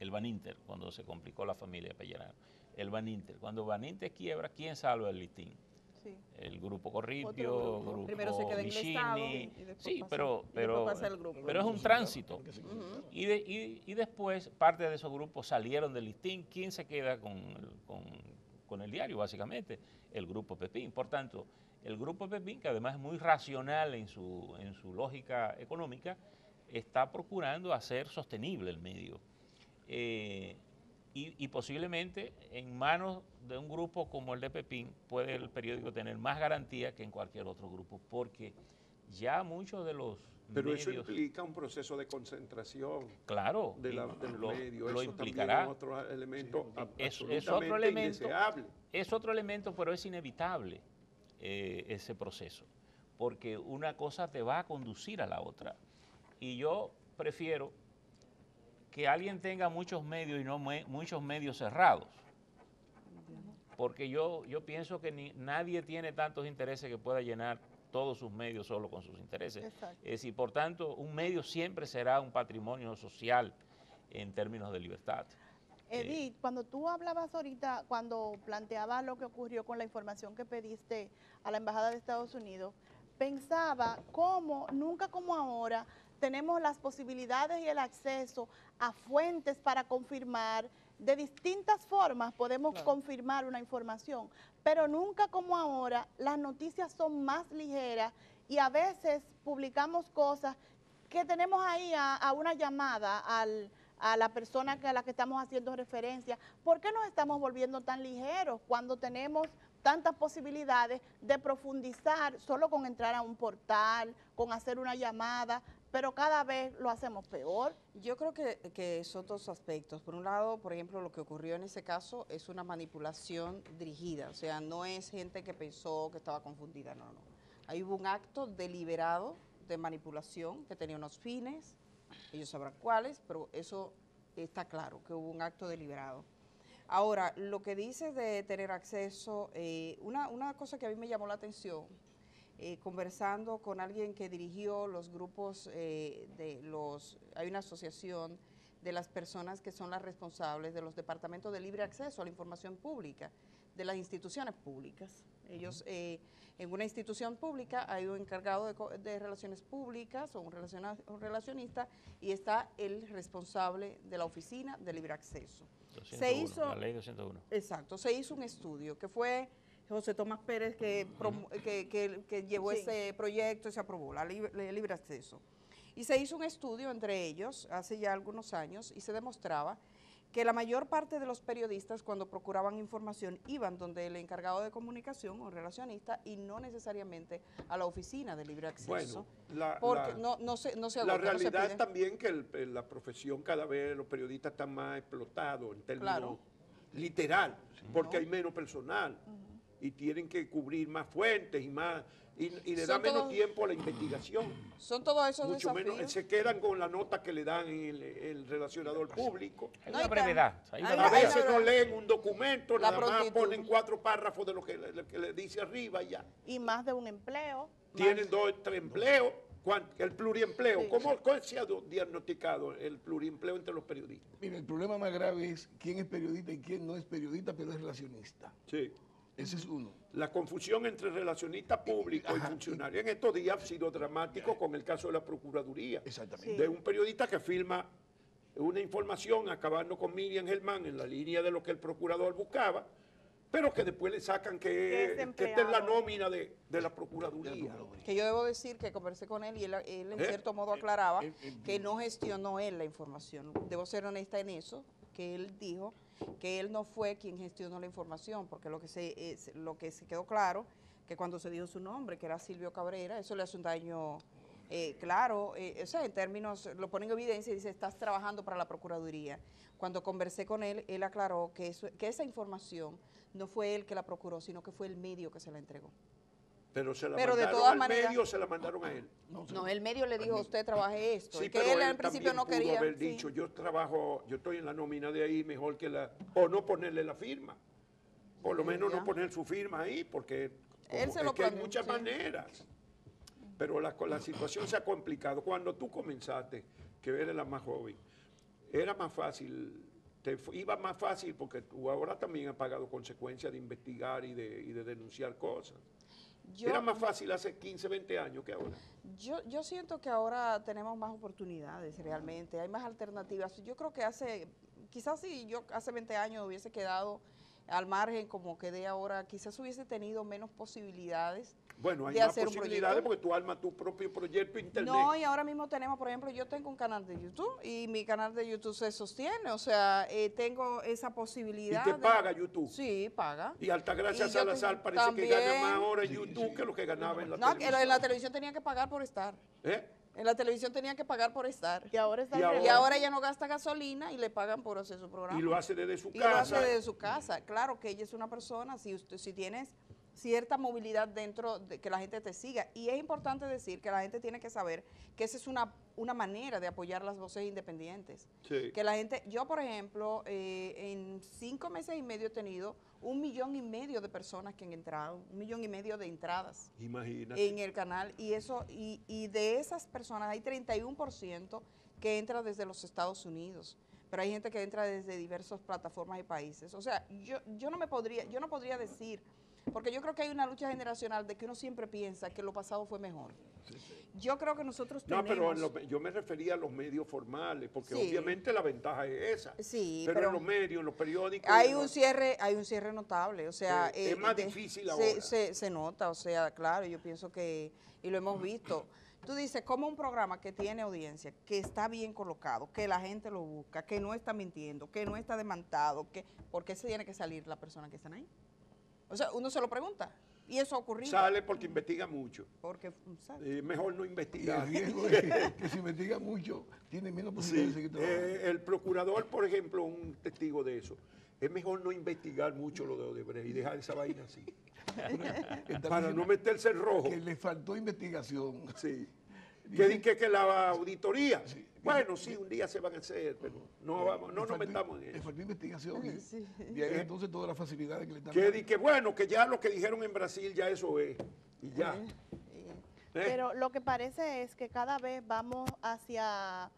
El Baninter, cuando se complicó la familia Pellerano. El Baninter. Cuando Baninter quiebra, ¿quién salva el listín? Sí. El grupo Corripio, grupo primero se queda en el Estado y después sí, pasa el grupo. Pero es un tránsito. Y después parte de esos grupos salieron del listín. ¿Quién se queda con el diario, básicamente? El grupo Pepín. Por tanto, el grupo Pepín, que además es muy racional en su lógica económica, está procurando hacer sostenible el medio. Y posiblemente en manos de un grupo como el de Pepín puede el periódico tener más garantía que en cualquier otro grupo, porque ya muchos de los Pero medios, eso implica un proceso de concentración. Claro, de los medios. Lo eso implicará. Es otro elemento Es otro elemento, indeseable. Es otro elemento, pero es inevitable ese proceso, porque una cosa te va a conducir a la otra. Y yo prefiero que alguien tenga muchos medios y no muchos medios cerrados. Porque yo pienso que nadie tiene tantos intereses que pueda llenar todos sus medios solo con sus intereses. Exacto. Es decir, por tanto, un medio siempre será un patrimonio social en términos de libertad. Edith, cuando tú hablabas ahorita, cuando planteabas lo que ocurrió con la información que pediste a la Embajada de Estados Unidos, pensaba cómo, nunca como ahora, tenemos las posibilidades y el acceso a fuentes para confirmar. De distintas formas podemos confirmar una información, pero nunca como ahora las noticias son más ligeras y a veces publicamos cosas que tenemos ahí a una llamada a la persona a la que estamos haciendo referencia. ¿Por qué nos estamos volviendo tan ligeros cuando tenemos tantas posibilidades de profundizar solo con entrar a un portal, con hacer una llamada, pero cada vez lo hacemos peor. Yo creo que son dos aspectos. Por un lado, por ejemplo, lo que ocurrió en ese caso es una manipulación dirigida, o sea, no es gente que pensó que estaba confundida, no. Ahí hubo un acto deliberado de manipulación que tenía unos fines, ellos sabrán cuáles, pero eso está claro, que hubo un acto deliberado. Ahora, lo que dices de tener acceso, una cosa que a mí me llamó la atención, conversando con alguien que dirigió los grupos hay una asociación de las personas que son las responsables de los departamentos de libre acceso a la información pública, de las instituciones públicas. Ellos, en una institución pública hay un encargado de relaciones públicas o un relacionista y está el responsable de la oficina de libre acceso. 201, la ley 201. Exacto, se hizo un estudio que fue José Tomás Pérez que llevó ese proyecto y se aprobó, la libre acceso. Y se hizo un estudio entre ellos hace ya algunos años y se demostraba que la mayor parte de los periodistas cuando procuraban información iban donde el encargado de comunicación o relacionista y no necesariamente a la oficina de libre acceso. Bueno, porque no se agota, la realidad no se es también que la profesión cada vez los periodistas están más explotados en términos literal, porque hay menos personal y tienen que cubrir más fuentes y le da menos tiempo a la investigación. Son todos esos mucho desafíos. menos, se quedan con la nota que le dan el relacionador público. Hay una brevedad. A veces no leen un documento, nada más ponen 4 párrafos de lo que le dice arriba y ya. Y más de un empleo. Tienen 2, 3 empleos. El pluriempleo. Sí. ¿Cómo se ha diagnosticado el pluriempleo entre los periodistas? Mira, el problema más grave es quién es periodista y quién no es periodista, pero es relacionista. Sí. Ese es uno. La confusión entre relacionista público y funcionario en estos días ha sido dramático con el caso de la Procuraduría. Exactamente. De un periodista que firma una información acabando con Miriam Germán en la línea de lo que el procurador buscaba, pero que después le sacan que esta es la nómina de la Procuraduría. Que yo debo decir que conversé con él y él en cierto modo aclaraba que no gestionó él la información. Debo ser honesta en eso, que él dijo que él no fue quien gestionó la información, porque lo que se quedó claro, que cuando se dio su nombre, que era Silvio Cabrera, eso le hace un daño claro, o sea, en términos, lo pone en evidencia y dice, estás trabajando para la Procuraduría. Cuando conversé con él, él aclaró que esa información no fue él que la procuró, sino que fue el medio que se la entregó. Pero se la pero mandaron de todas al maneras, medio, se la mandaron a él. No, el medio le dijo, usted trabaje esto. Sí, y que pero él al principio no pudo quería. haber dicho, yo estoy en la nómina de ahí mejor que o no ponerle la firma. Por lo menos no poner su firma ahí, porque él se es lo que hay planeó, muchas maneras. Pero la situación se ha complicado. Cuando tú comenzaste, que eres la más joven, era más fácil, iba más fácil porque tú ahora también has pagado consecuencias de investigar y de denunciar cosas. Era más fácil hace 15, 20 años que ahora. Yo siento que ahora tenemos más oportunidades realmente, hay más alternativas. Yo creo que quizás si yo hace 20 años hubiese quedado al margen como quedé ahora, quizás hubiese tenido menos posibilidades. Bueno, hay más posibilidades porque tú armas tu propio proyecto internet. No, y ahora mismo tenemos, por ejemplo, yo tengo un canal de YouTube y mi canal de YouTube se sostiene, o sea, tengo esa posibilidad. ¿Y te paga YouTube? Sí, paga. Y Altagracia Salazar parece también, que gana más ahora en YouTube que lo que ganaba en la televisión. No, en la televisión tenía que pagar por estar. En la televisión tenía que pagar por estar. Y ahora ella no gasta gasolina y le pagan por hacer su programa. Y lo hace desde su casa. Y lo hace desde su casa. Claro que ella es una persona, si tienes cierta movilidad dentro de que la gente te siga. Y es importante decir que la gente tiene que saber que esa es una manera de apoyar las voces independientes. Sí. Que la gente, yo por ejemplo, en 5 meses y medio he tenido 1,5 millones de personas que han entrado, 1,5 millones de entradas. Imagínate. En el canal. Y eso y de esas personas hay 31% que entra desde los Estados Unidos. Pero hay gente que entra desde diversas plataformas y países. O sea, yo no podría decir, porque yo creo que hay una lucha generacional de que uno siempre piensa que lo pasado fue mejor. Yo creo que nosotros tenemos... No, pero yo me refería a los medios formales, porque obviamente la ventaja es esa. Sí, pero en los medios, en los periódicos... Hay un cierre notable, o sea... es más difícil ahora. Se nota, o sea, claro, yo pienso que, y lo hemos visto, tú dices, como un programa que tiene audiencia, que está bien colocado, que la gente lo busca, que no está mintiendo, que no está demandado, ¿por qué se tiene que salir la persona que está ahí? O sea, uno se lo pregunta. Y eso ha ocurrido. Sale porque investiga mucho. Porque sale. Mejor no Y el investigar. riesgo es que si investiga mucho, tiene menos posibilidades Sí, de seguir trabajando. el procurador, por ejemplo, un testigo de eso. Es mejor no investigar mucho lo de Odebrecht y dejar esa vaina así. Está Para diciendo no meterse en rojo. que le faltó investigación. Sí. Dice- Que la auditoría. Sí. Bueno, sí, un día se van a hacer, pero no le nos faltó- metamos en Le eso. faltó investigación. Y, Sí. de ahí entonces todas las facilidades que le están Que dando. di que bueno, que ya lo que dijeron en Brasil ya eso es. Y ya. Pero lo que parece es que cada vez vamos hacia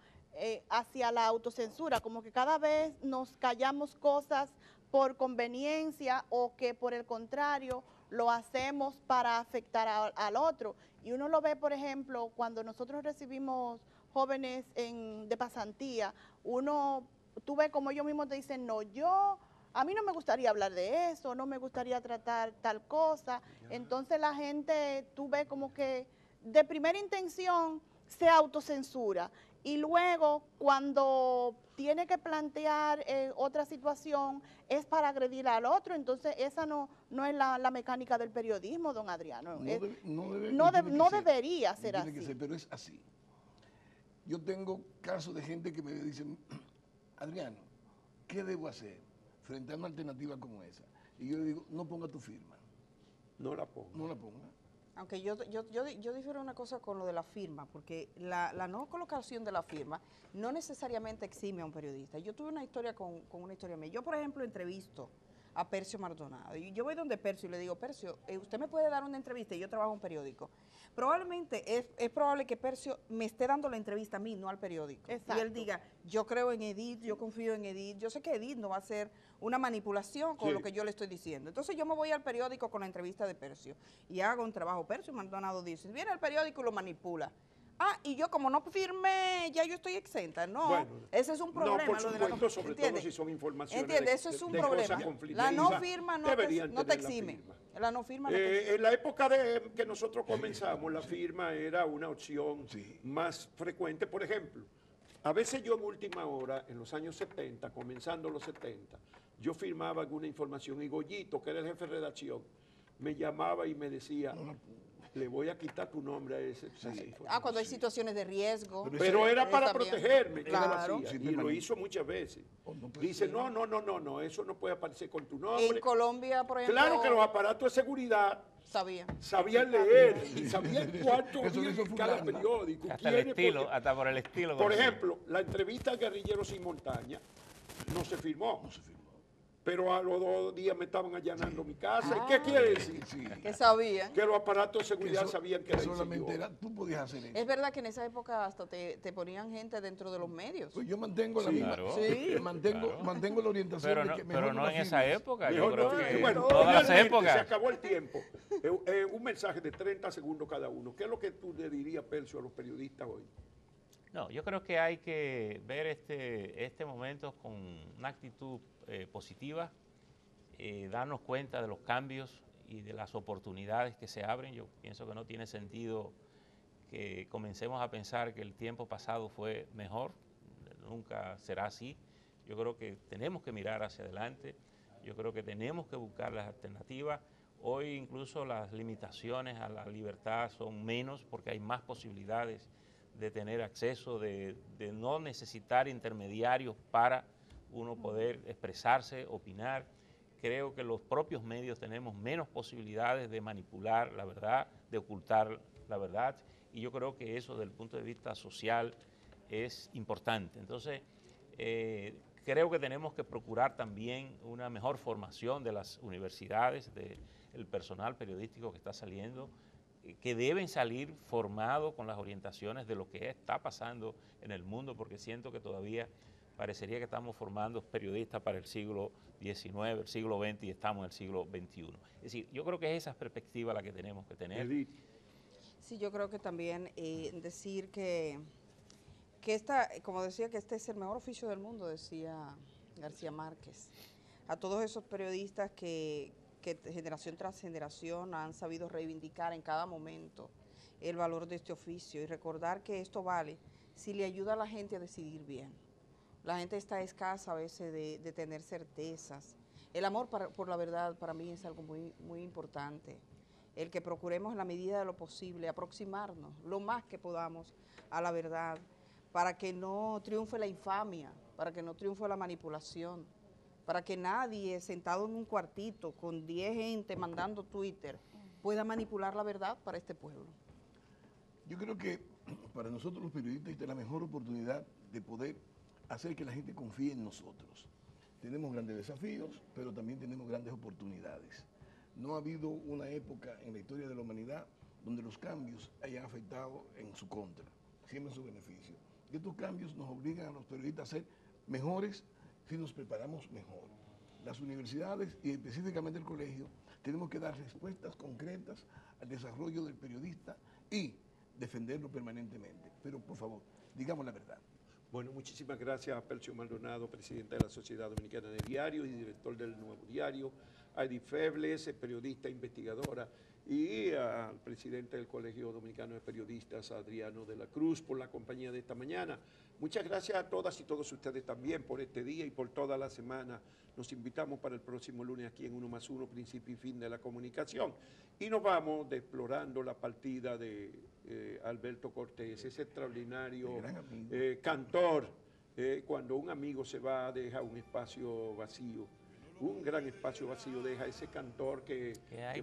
la autocensura, como que cada vez nos callamos cosas por conveniencia o que por el contrario lo hacemos para afectar al otro. Y uno lo ve, por ejemplo, cuando nosotros recibimos jóvenes de pasantía, tú ves como ellos mismos te dicen, no, a mí no me gustaría hablar de eso, no me gustaría tratar tal cosa. Entonces la gente, tú ves como que de primera intención se autocensura y luego cuando tiene que plantear otra situación es para agredir al otro. Entonces esa no es la mecánica del periodismo, don Adriano. No debería ser tiene que así. ser, pero es así. Yo tengo casos de gente que me dicen, Adriano, ¿qué debo hacer frente a una alternativa como esa? Y yo le digo, no ponga tu firma, No la pongo. no la ponga. Aunque yo difiero una cosa con lo de la firma, porque la no colocación de la firma no necesariamente exime a un periodista. Yo tuve una historia con una historia mía. Yo, por ejemplo, entrevisto a Percio Maldonado. Y yo voy donde Percio y le digo, Percio, usted me puede dar una entrevista y yo trabajo en un periódico. Probablemente es probable que Percio me esté dando la entrevista a mí, no al periódico. Exacto. Y él diga, yo creo en Edith, yo confío en Edith, yo sé que Edith no va a hacer una manipulación con Sí. lo que yo le estoy diciendo. Entonces yo me voy al periódico con la entrevista de Percio y hago un trabajo. Percio Maldonado dice, viene al periódico y lo manipula. Ah, y yo como no firmé, ya yo estoy exenta. No, Bueno, ese es un problema. No, por lo de la supuesto, sobre ¿entiende? todo si son informaciones. ¿Entiende? Eso es un de problema. cosas La conflictivas. no firma no Deberían te tener la exime. firma. La no firma no te exime. En la época de que nosotros comenzamos, la firma era una opción Sí. más frecuente. Por ejemplo, a veces yo en última hora, en los años 70, comenzando los 70, yo firmaba alguna información y Goyito, que era el jefe de redacción, me llamaba y me decía, le voy a quitar tu nombre a esa información. Ah, cuando hay situaciones de riesgo. Pero era para también. protegerme, que Claro. lo hacía, Sí, y lo hizo muchas veces. Oh, no puede Dice, ser. no, eso no puede aparecer con tu nombre. En Colombia, por ejemplo, Claro que los aparatos de seguridad sabía. sabían leer y sabían cuánto Eso lo había hizo en cada fulano. periódico. Hasta el quiénes, estilo, porque- hasta por el estilo. Por como- ejemplo, la entrevista al guerrillero sin montaña no se firmó. Pero a los 2 días me estaban allanando mi casa. ¿Y qué quiere decir? Sí. Que sabían. Que los aparatos de Que seguridad so- sabían que que era ese solamente yo. era, tú podías hacer eso. Es verdad que en esa época hasta te ponían gente dentro de los medios. Pues yo mantengo la Sí. misma, Claro. Sí. mantengo la orientación Pero de no, que pero mejor no la en esa firmes. época, yo Mejor creo no, que bueno, todas las finalmente épocas. se acabó el tiempo. Un mensaje de 30 segundos cada uno. ¿Qué es lo que tú le dirías, Percio, a los periodistas hoy? No, yo creo que hay que ver este momento con una actitud positiva, darnos cuenta de los cambios y de las oportunidades que se abren. Yo pienso que no tiene sentido que comencemos a pensar que el tiempo pasado fue mejor, nunca será así. Yo creo que tenemos que mirar hacia adelante, yo creo que tenemos que buscar las alternativas. Hoy incluso las limitaciones a la libertad son menos porque hay más posibilidades de tener acceso, de no necesitar intermediarios para uno poder expresarse, opinar. Creo que los propios medios tenemos menos posibilidades de manipular la verdad, de ocultar la verdad, y yo creo que eso desde el punto de vista social es importante. Entonces, creo que tenemos que procurar también una mejor formación de las universidades, del personal periodístico que está saliendo, que deben salir formados con las orientaciones de lo que está pasando en el mundo, porque siento que todavía parecería que estamos formando periodistas para el siglo XIX, el siglo XX y estamos en el siglo XXI. Es decir, yo creo que es esa perspectiva la que tenemos que tener. Edith. Sí, yo creo que también decir que como decía, que este es el mejor oficio del mundo, decía García Márquez. A todos esos periodistas que generación tras generación han sabido reivindicar en cada momento el valor de este oficio y recordar que esto vale si le ayuda a la gente a decidir bien. La gente está escasa a veces de tener certezas. El amor por la verdad para mí es algo muy, muy importante. El que procuremos en la medida de lo posible aproximarnos lo más que podamos a la verdad, para que no triunfe la infamia, para que no triunfe la manipulación, para que nadie sentado en un cuartito con 10 gente mandando Twitter pueda manipular la verdad para este pueblo. Yo creo que para nosotros los periodistas esta es la mejor oportunidad de poder hacer que la gente confíe en nosotros. Tenemos grandes desafíos, pero también tenemos grandes oportunidades. No ha habido una época en la historia de la humanidad donde los cambios hayan afectado en su contra, siempre en su beneficio. Y estos cambios nos obligan a los periodistas a ser mejores si nos preparamos mejor. Las universidades y específicamente el colegio tenemos que dar respuestas concretas al desarrollo del periodista y defenderlo permanentemente. Pero por favor, digamos la verdad. Bueno, muchísimas gracias a Percio Maldonado, presidente de la Sociedad Dominicana de Diarios y director del Nuevo Diario, a Edith Febles, periodista investigadora, y al presidente del Colegio Dominicano de Periodistas, Adriano de la Cruz, por la compañía de esta mañana. Muchas gracias a todas y todos ustedes también por este día y por toda la semana. Nos invitamos para el próximo lunes aquí en 1+1, principio y fin de la comunicación. Y nos vamos explorando la partida de Alberto Cortés, ese extraordinario cantor. Cuando un amigo se va, deja un espacio vacío. Un gran espacio vacío deja ese cantor que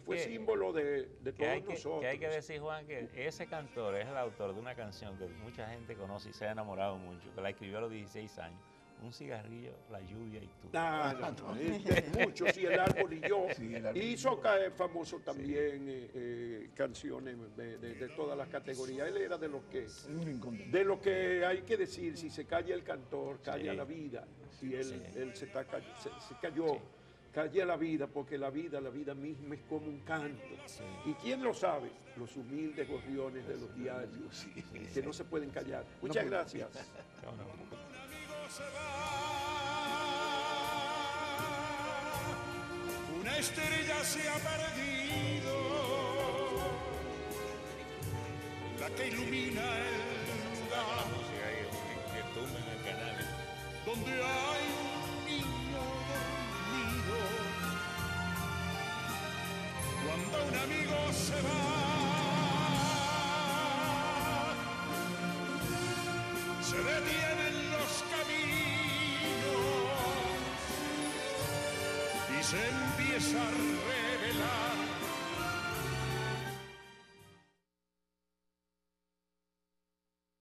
fue símbolo de todos nosotros. Que hay que decir, Juan, que ese cantor es el autor de una canción que mucha gente conoce y se ha enamorado mucho, que la escribió a los 16 años. Un cigarrillo, la lluvia y tú. Mucho, sí, el árbol y yo. Sí, hizo caer famoso también canciones de todas las categorías. Él era de los que hay que decir, si se calla el cantor, calla la vida. Y él se cayó. Calla la vida, porque la vida misma es como un canto. ¿Y quién lo sabe? Los humildes gorriones de los diarios, que no se pueden callar. Muchas gracias. Una estrella se ha perdido, la que ilumina el lugar donde hay un niño dormido. Cuando un amigo se va, se detienen los caminos y se empieza a revelar